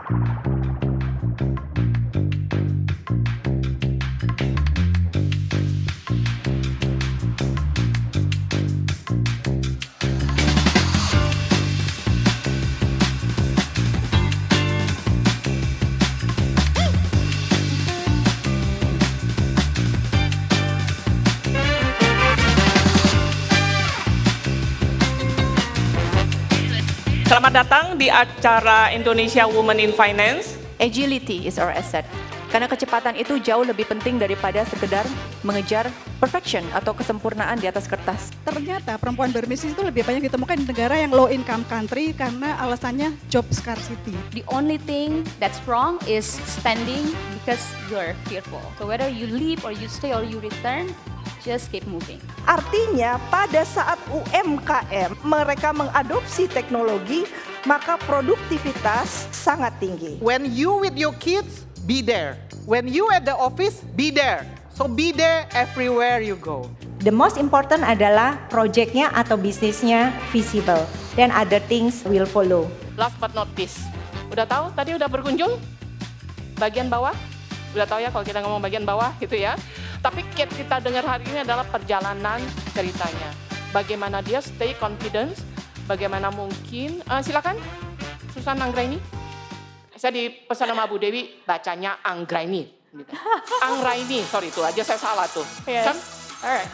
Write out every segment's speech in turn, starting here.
Selamat datang di acara Indonesia Women in Finance. Agility is our asset. Karena kecepatan itu jauh lebih penting daripada sekedar mengejar perfection atau kesempurnaan di atas kertas. Ternyata perempuan berbisnis itu lebih banyak ditemukan di negara yang low income country karena alasannya job scarcity. The only thing that's wrong is standing because you're fearful. So whether you leave or you stay or you return, just keep moving. Artinya pada saat UMKM mereka mengadopsi teknologi, maka produktivitas sangat tinggi. When you with your kids, be there. When you at the office, be there. So be there everywhere you go. The most important adalah projectnya atau bisnisnya visible, then other things will follow. Last but not least, udah tahu tadi udah berkunjung bagian bawah? Udah tahu ya kalau kita ngomong bagian bawah gitu ya. Tapi kita dengar hari ini adalah perjalanan ceritanya. Bagaimana dia stay confidence, bagaimana mungkin, silakan Susan Anggraini. Saya dipesan sama Bu Dewi, bacanya Anggraini. Gitu. Anggraini, sorry itu aja saya salah tuh. Yes. Kan? Alright.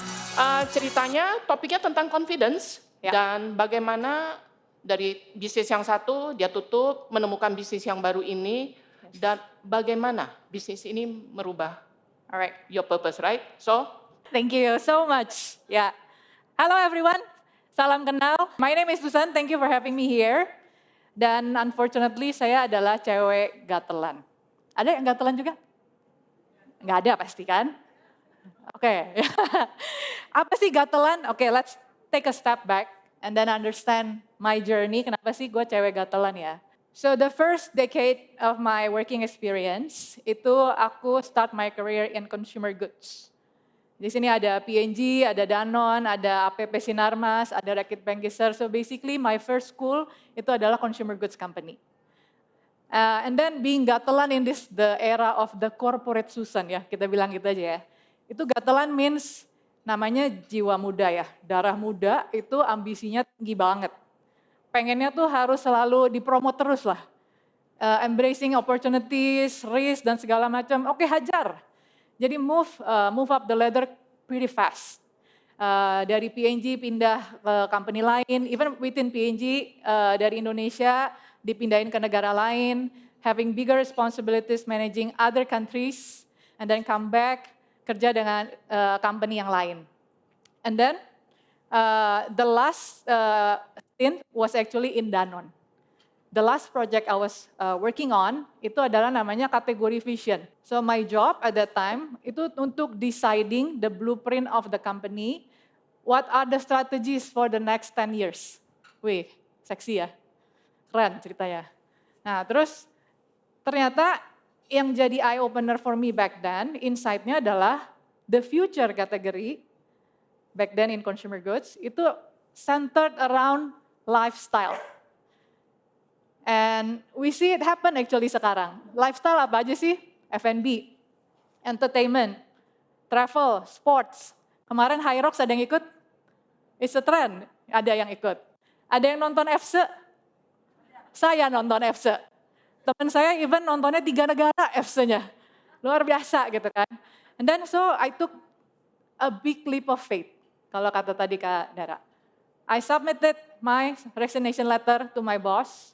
Ceritanya, topiknya tentang confidence. Ya. Dan bagaimana dari bisnis yang satu, dia tutup, menemukan bisnis yang baru ini. Dan bagaimana bisnis ini merubah Alright. your purpose, right? So, Thank you so much. Yeah. Hello everyone. Salam kenal. My name is Susan. Thank you for having me here. Dan unfortunately saya adalah cewek gatelan. Ada yang gatelan juga? Nggak ada pasti kan? Oke. Apa sih gatelan? Oke, let's take a step back and then understand my journey. Kenapa sih gue cewek gatelan ya? So the first decade of my working experience, itu aku start my career in consumer goods. Di sini ada P&G, ada Danone, ada APP Sinarmas, ada Reckitt Benckiser. So basically my first school itu adalah consumer goods company. And then being gatelan in the era of the corporate Susan ya, kita bilang gitu aja ya. Itu gatelan means namanya jiwa muda ya, darah muda itu ambisinya tinggi banget. Pengennya tuh harus selalu dipromot terus lah. Embracing opportunities, risk dan segala macam. Oke, hajar. Jadi move up the ladder pretty fast. Dari P&G pindah ke company lain, even within P&G dari Indonesia dipindahin ke negara lain, having bigger responsibilities managing other countries, and then come back kerja dengan company yang lain. And then the last stint was actually in Danone. The last project I was working on itu adalah namanya kategori vision. So my job at that time itu untuk deciding the blueprint of the company, what are the strategies for the next 10 years. Wih, seksi ya, keren ceritanya. Nah terus ternyata yang jadi eye opener for me back then, insight-nya adalah the future category back then in consumer goods itu centered around lifestyle. And we see it happen actually sekarang. Lifestyle apa aja sih? F&B, entertainment, travel, sports. Kemarin High Rocks ada yang ikut? It's a trend, ada yang ikut. Ada yang nonton FC? Saya nonton FC. Teman saya even nontonnya 3 negara FC-nya. Luar biasa gitu kan. And then so I took a big leap of faith. Kalau kata tadi Kak Dara. I submitted my resignation letter to my boss.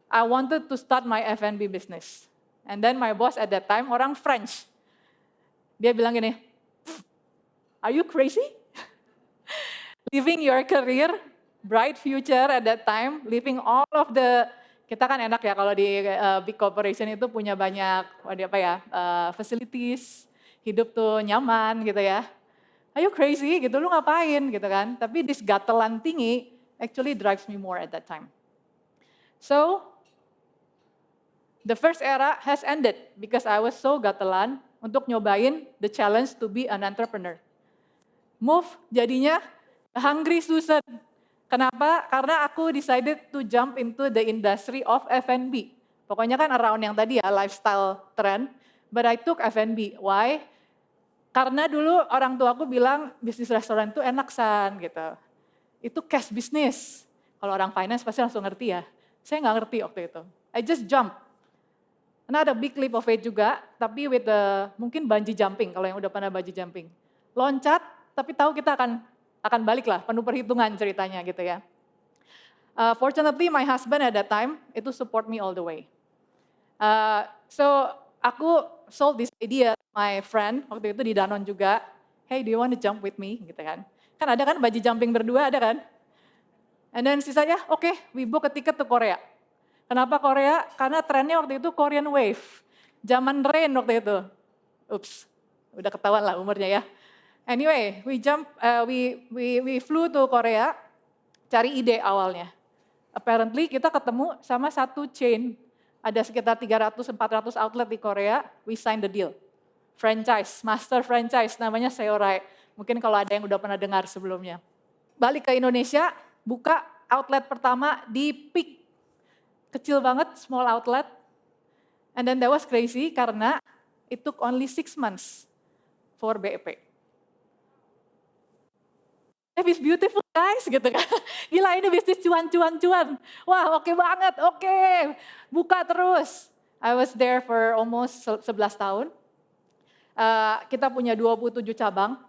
I wanted to start my F&B business. And then my boss at that time, orang French. Dia bilang gini, are you crazy? Leaving your career, bright future at that time, leaving all of the, kita kan enak ya kalau di big corporation itu punya banyak facilities, hidup tuh nyaman gitu ya. Are you crazy gitu, lu ngapain gitu kan. Tapi this gatelan tinggi actually drives me more at that time. So, the first era has ended because I was so gatelan untuk nyobain the challenge to be an entrepreneur. Move jadinya hungry Susan. Kenapa? Karena aku decided to jump into the industry of F&B. Pokoknya kan around yang tadi ya, lifestyle trend. But I took F&B. Why? Karena dulu orang tua aku bilang bisnis restoran itu enak San gitu. Itu cash business. Kalau orang finance pasti langsung ngerti ya. Saya nggak ngerti waktu itu. I just jump. Nah ada big leap of faith juga, tapi with the, mungkin bungee jumping kalau yang udah pernah bungee jumping. Loncat, tapi tahu kita akan balik lah, penuh perhitungan ceritanya gitu ya. Fortunately my husband at that time itu support me all the way. So aku sold this idea to my friend waktu itu di Danone juga. Hey, do you want to jump with me? Gitu kan. Kan ada kan bungee jumping berdua ada kan? And then sisanya, oke, we book a ticket to Korea. Kenapa Korea? Karena trennya waktu itu Korean Wave. Zaman Rain waktu itu. Ups, udah ketahuan lah umurnya ya. Anyway, we flew to Korea, cari ide awalnya. Apparently kita ketemu sama satu chain. Ada sekitar 300-400 outlet di Korea, we sign the deal. Franchise, master franchise, namanya Seorai. Mungkin kalau ada yang udah pernah dengar sebelumnya. Balik ke Indonesia, buka outlet pertama di Peak. Kecil banget, small outlet. And then that was crazy karena it took only 6 months for BEP. Life is beautiful guys, gitu kan. Gila ini bisnis cuan. Wah oke banget, oke. Buka terus. I was there for almost 11 tahun. Kita punya 27 cabang,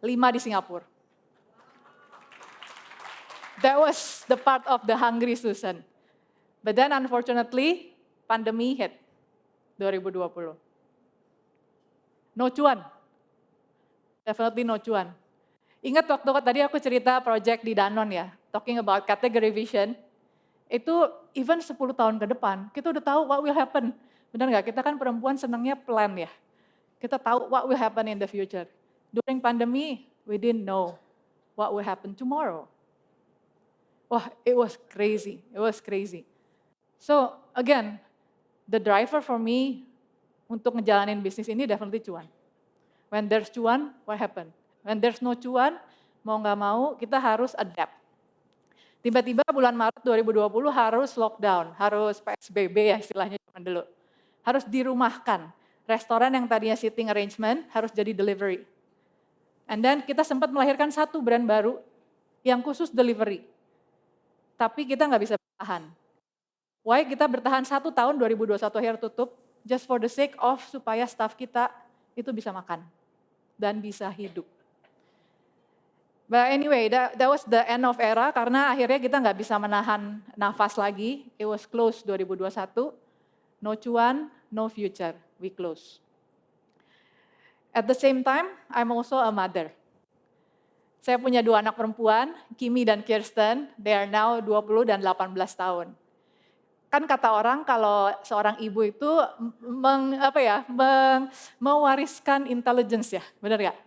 5 di Singapura. That was the part of the hungry Susan. But then unfortunately, pandemi hit 2020. No cuan. Definitely no cuan. Ingat waktu tadi aku cerita project di Danone ya, talking about category vision, itu even 10 tahun ke depan, kita udah tahu what will happen. Benar nggak? Kita kan perempuan senangnya plan ya. Kita tahu what will happen in the future. During pandemi, we didn't know what will happen tomorrow. Wah, it was crazy. So again, the driver for me untuk ngejalanin bisnis ini definitely cuan. When there's cuan, what happen? When there's no cuan, mau nggak mau kita harus adapt. Tiba-tiba bulan Maret 2020 harus lockdown, harus PSBB ya istilahnya zaman dulu. Harus dirumahkan. Restoran yang tadinya sitting arrangement harus jadi delivery. And then kita sempat melahirkan satu brand baru yang khusus delivery. Tapi kita nggak bisa bertahan. Why kita bertahan 1 tahun 2021 akhir tutup, just for the sake of supaya staff kita itu bisa makan dan bisa hidup. But anyway, that was the end of era karena akhirnya kita nggak bisa menahan nafas lagi. It was closed 2021, no cuan, no future, we close. At the same time, I'm also a mother. Saya punya 2 anak perempuan, Kimi dan Kirsten, they are now 20 dan 18 tahun. Kan kata orang kalau seorang ibu itu mewariskan intelligence ya, benar gak?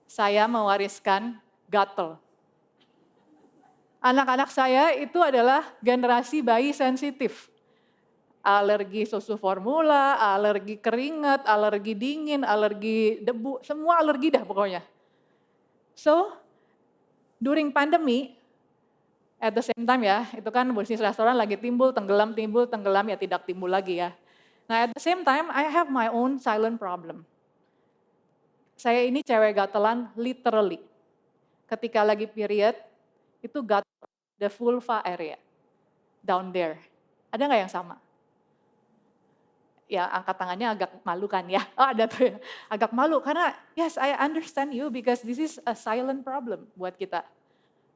Saya mewariskan gatel. Anak-anak saya itu adalah generasi bayi sensitif. Alergi susu formula, alergi keringat, alergi dingin, alergi debu, semua alergi dah pokoknya. So, during pandemi, at the same time ya, itu kan bisnis restoran lagi timbul, tenggelam, ya tidak timbul lagi ya. Nah at the same time, I have my own silent problem. Saya ini cewek gatelan literally. Ketika lagi period, itu gatel the vulva area, down there. Ada nggak yang sama? Ya angkat tangannya agak malu kan ya. Oh ada tuh ya, agak malu karena yes I understand you because this is a silent problem buat kita.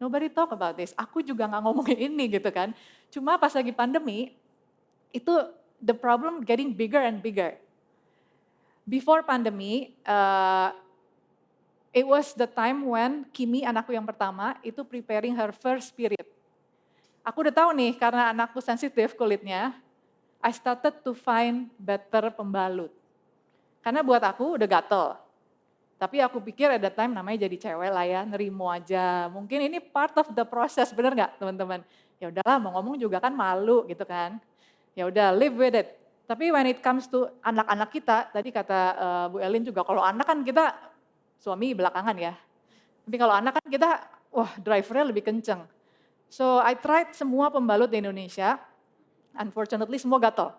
Nobody talk about this. Aku juga nggak ngomongin ini gitu kan. Cuma pas lagi pandemi, itu the problem getting bigger and bigger. Before pandemi, it was the time when Kimi, anakku yang pertama, itu preparing her first period. Aku udah tahu nih, karena anakku sensitif kulitnya, I started to find better pembalut. Karena buat aku udah gatel. Tapi aku pikir at that time namanya jadi cewek lah ya, nerimo aja. Mungkin ini part of the process, bener nggak teman-teman? Ya udahlah mau ngomong juga kan malu gitu kan. Ya udah live with it. Tapi when it comes to anak-anak kita, tadi kata Bu Elin juga, kalau anak kan kita suami belakangan ya. Tapi kalau anak kan kita, wah drivernya lebih kenceng. So I tried semua pembalut di Indonesia, unfortunately semua gatel.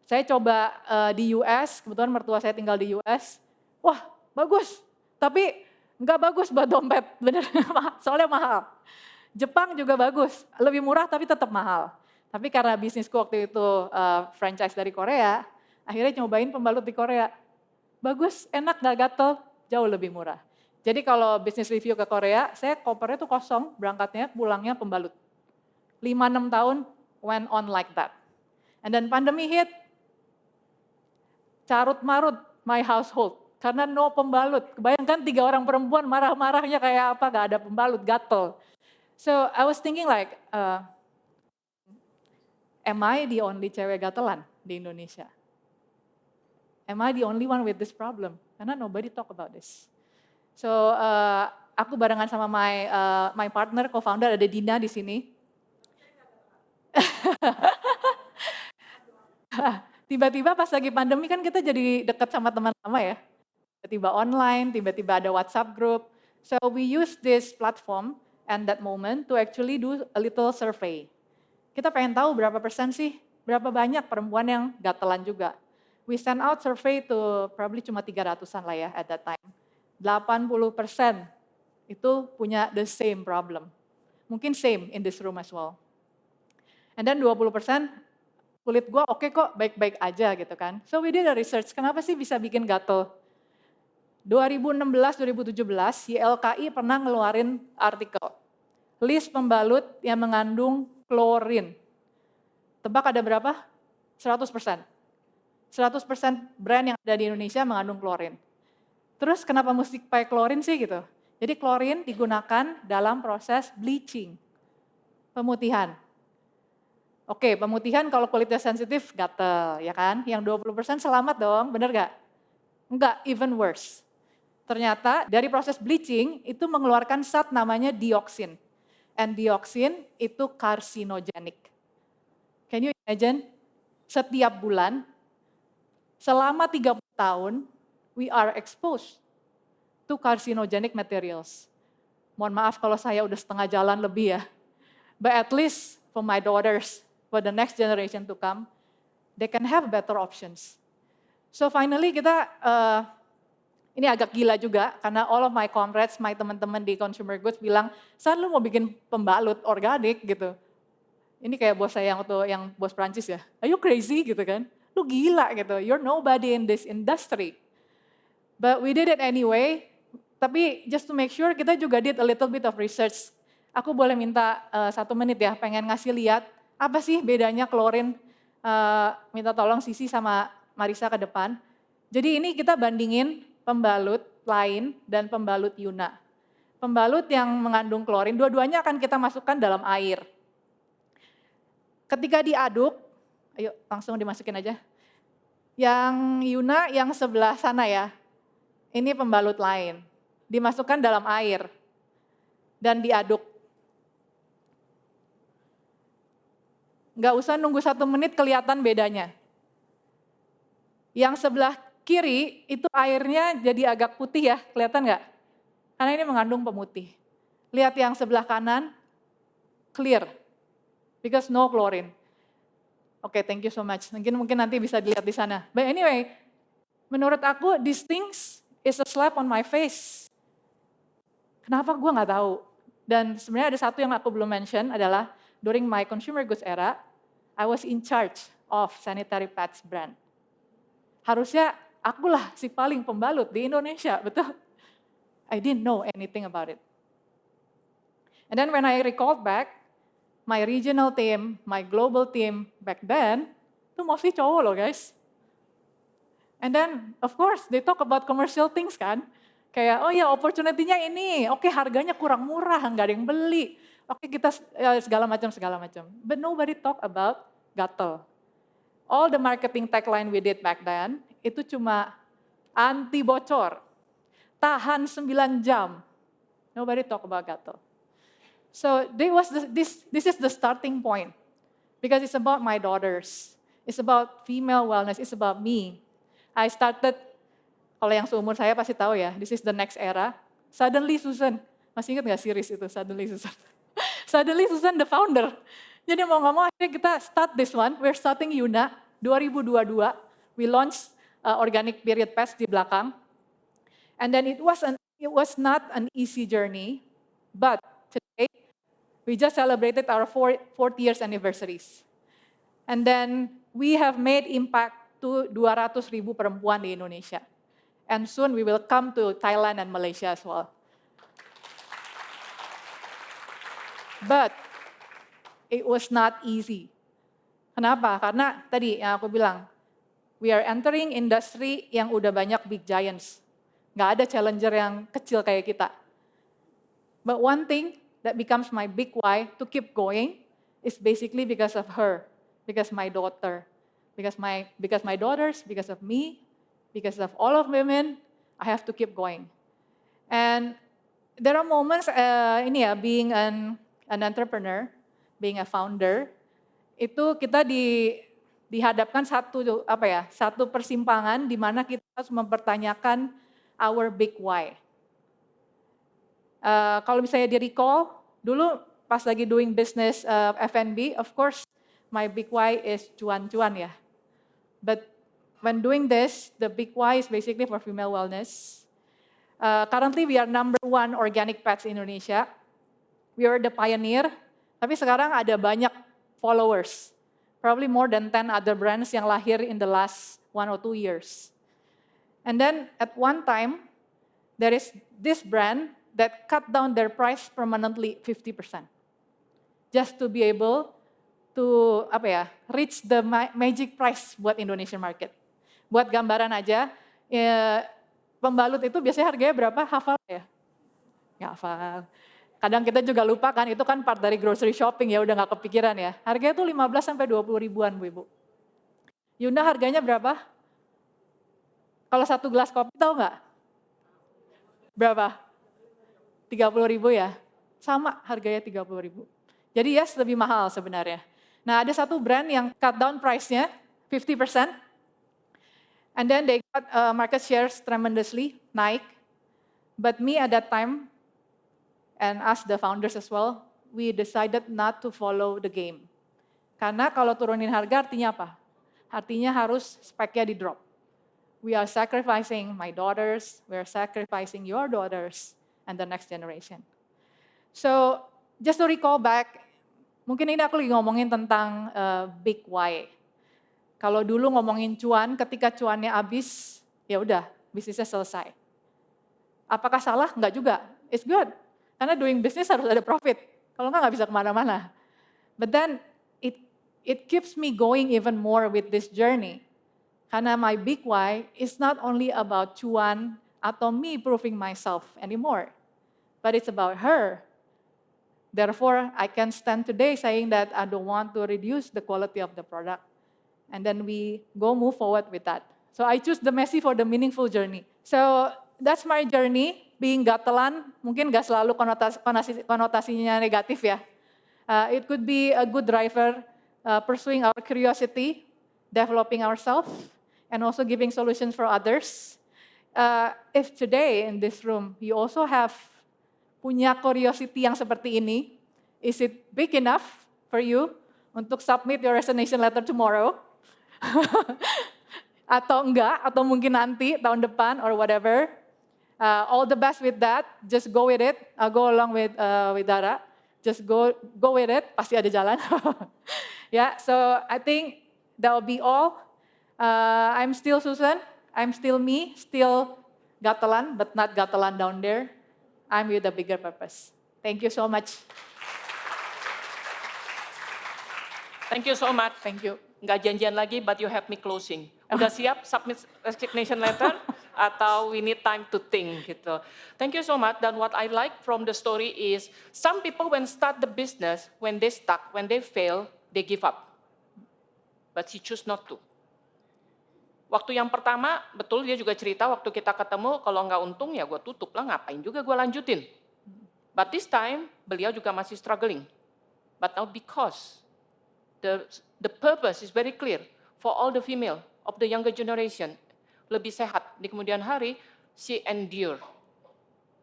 Saya coba di US, kebetulan mertua saya tinggal di US, wah bagus, tapi nggak bagus buat dompet, bener, soalnya mahal. Jepang juga bagus, lebih murah tapi tetap mahal. Tapi karena bisnisku waktu itu franchise dari Korea, akhirnya nyobain pembalut di Korea. Bagus, enak, nggak gatel, jauh lebih murah. Jadi kalau bisnis review ke Korea, saya kopernya tuh kosong, berangkatnya, pulangnya pembalut. 5-6 tahun went on like that. And then pandemi hit, carut marut my household. Karena no pembalut. Bayangkan 3 orang perempuan marah-marahnya kayak apa, gak ada pembalut, gatel. So I was thinking like, am I the only cewek gatelan di Indonesia? Am I the only one with this problem? Karena nobody talk about this. So aku barengan sama my partner, co-founder, ada Dina di sini. Tiba-tiba pas lagi pandemi kan kita jadi dekat sama teman lama ya. Tiba-tiba online, tiba-tiba ada WhatsApp group. So we use this platform and that moment to actually do a little survey. Kita pengen tahu berapa persen sih, berapa banyak perempuan yang gatelan juga. We send out survey to probably cuma 300-an lah ya at that time. 80% itu punya the same problem. Mungkin same in this room as well. And then 20% kulit gua oke kok, baik-baik aja gitu kan. So we did a research, kenapa sih bisa bikin gatel? 2016-2017 YLKI pernah ngeluarin artikel, list pembalut yang mengandung klorin. Tebak ada berapa? 100%. 100% brand yang ada di Indonesia mengandung klorin. Terus kenapa mesti pakai klorin sih gitu? Jadi klorin digunakan dalam proses bleaching, pemutihan. Oke, pemutihan kalau kulitnya sensitif gatel, ya kan? Yang 20% selamat dong, bener gak? Enggak, even worse. Ternyata dari proses bleaching itu mengeluarkan zat namanya dioksin. And dioksin itu carcinogenic. Can you imagine? Setiap bulan, selama 30 tahun, we are exposed to carcinogenic materials. Mohon maaf kalau saya udah setengah jalan lebih ya. But at least for my daughters, for the next generation to come, they can have better options. So finally kita, ini agak gila juga, karena all of my comrades, my teman-teman di consumer goods bilang, San lu mau bikin pembalut organik gitu. Ini kayak bos saya yang bos Prancis ya, are you crazy gitu kan? Lu gila gitu, you're nobody in this industry. But we did it anyway, tapi just to make sure kita juga did a little bit of research. Aku boleh minta 1 menit ya, pengen ngasih lihat apa sih bedanya klorin, minta tolong Sisi sama Marisa ke depan. Jadi ini kita bandingin pembalut lain dan pembalut Yuna. Pembalut yang mengandung klorin, dua-duanya akan kita masukkan dalam air. Ketika diaduk, ayo langsung dimasukin aja. Yang Yuna yang sebelah sana ya, ini pembalut lain. Dimasukkan dalam air dan diaduk. Nggak usah nunggu 1 menit kelihatan bedanya. Yang sebelah kiri itu airnya jadi agak putih ya, kelihatan nggak? Karena ini mengandung pemutih. Lihat yang sebelah kanan, clear, because no chlorine. Oke, thank you so much. Mungkin nanti bisa dilihat di sana. But anyway, menurut aku these things is a slap on my face. Kenapa gue nggak tahu? Dan sebenarnya ada satu yang aku belum mention adalah during my consumer goods era, I was in charge of sanitary pads brand. Harusnya akulah si paling pembalut di Indonesia, betul? I didn't know anything about it. And then when I recalled back, my regional team, my global team back then, itu mostly cowok loh guys. And then of course they talk about commercial things kan. Kayak oh ya opportunity-nya ini, oke harganya kurang murah, nggak ada yang beli. Oke kita segala macam. But nobody talk about gatel. All the marketing tagline we did back then, itu cuma anti bocor, tahan 9 jam. Nobody talk about gatel. So this is the starting point, because it's about my daughters, it's about female wellness, it's about me. I started, kalau yang seumur saya pasti tahu ya, this is the next era. Suddenly Susan, masih ingat nggak series itu Suddenly Susan? Suddenly Susan the founder, Jadi mau nggak mau akhirnya kita start this one. We're starting Yuna 2022. We launched organic period pads di belakang. And then it was not an easy journey, but today we just celebrated our 4th year's anniversaries. And then we have made impact to 200.000 perempuan di Indonesia. And soon we will come to Thailand and Malaysia as well. But it was not easy. Kenapa? Karena tadi yang aku bilang, we are entering industry yang udah banyak big giants. Nggak ada challenger yang kecil kayak kita. But one thing that becomes my big why to keep going is basically because of her, because my daughter, because my daughters, because of me, because of all of women, I have to keep going. And there are moments, being an entrepreneur, being a founder, itu kita dihadapkan satu persimpangan di mana kita harus mempertanyakan our big why. Kalau misalnya di-recall, dulu pas lagi doing business F&B, of course, my big why is cuan-cuan ya. But when doing this, the big why is basically for female wellness. Currently, we are number 1 organic pads in Indonesia. We are the pioneer, tapi sekarang ada banyak followers. Probably more than 10 other brands yang lahir in the last 1 or 2 years. And then at one time, there is this brand that cut down their price permanently 50%. Just to be able to reach the magic price buat Indonesian market. Buat gambaran aja, pembalut itu biasanya harganya berapa? Hafal ya? Nggak hafal. Kadang kita juga lupa kan, itu kan part dari grocery shopping ya, udah nggak kepikiran ya. Harganya tuh 15-20 ribuan Bu Ibu. Yuna harganya berapa? Kalau 1 gelas kopi tahu nggak? Berapa? 30.000 ya? Sama harganya 30.000. Jadi yes, lebih mahal sebenarnya. Nah ada satu brand yang cut down price-nya 50%. And then they got market shares tremendously, naik. But me at that time, and us the founders as well, we decided not to follow the game. Karena kalau turunin harga artinya apa? Artinya harus speknya di drop. We are sacrificing my daughters, we are sacrificing your daughters, and the next generation. So, just to recall back, mungkin ini aku lagi ngomongin tentang big why. Kalau dulu ngomongin cuan, ketika cuannya habis, ya udah, bisnisnya selesai. Apakah salah? Enggak juga. It's good. Karena doing business harus ada profit. Kalau nggak bisa kemana-mana. But then, it keeps me going even more with this journey. Karena my big why is not only about cuan atau me proving myself anymore, but it's about her. Therefore, I can stand today saying that I don't want to reduce the quality of the product. And then we move forward with that. So I choose the messy for the meaningful journey. So that's my journey, being gatelan, mungkin gak selalu konotasinya negatif ya. It could be a good driver, pursuing our curiosity, developing ourselves, and also giving solutions for others. If today in this room you also have punya curiosity yang seperti ini, is it big enough for you untuk submit your resignation letter tomorrow? Atau enggak, atau mungkin nanti tahun depan or whatever. All the best with that. Just go with it. Go along with Dara. Just go with it. Pasti ada jalan. Yeah. So I think that will be all. I'm still Susan, I'm still me, still gatelan, but not gatelan down there. I'm with a bigger purpose. Thank you so much. Thank you so much. Thank you. Nggak janjian lagi, but you have me closing. Udah siap submit resignation letter atau we need time to think gitu. Thank you so much. Dan what I like from the story is some people when start the business, when they stuck, when they fail, they give up. But she choose not to. Waktu yang pertama, betul dia juga cerita waktu kita ketemu, kalau nggak untung ya gue tutup lah, ngapain juga gue lanjutin. But this time, beliau juga masih struggling. But now because the purpose is very clear for all the female of the younger generation, lebih sehat di kemudian hari, she endure.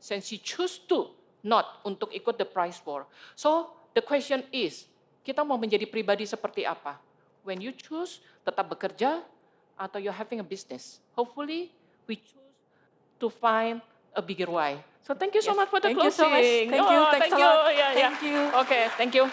And she choose to not untuk ikut the price war. So the question is, kita mau menjadi pribadi seperti apa. When you choose tetap bekerja atau you're having a business. Hopefully we choose to find a bigger why. So thank you so Yes, much for the thank you closing. so much. Thank you, thanks thank a you. lot. Yeah, yeah. Thank you. Okay, thank you.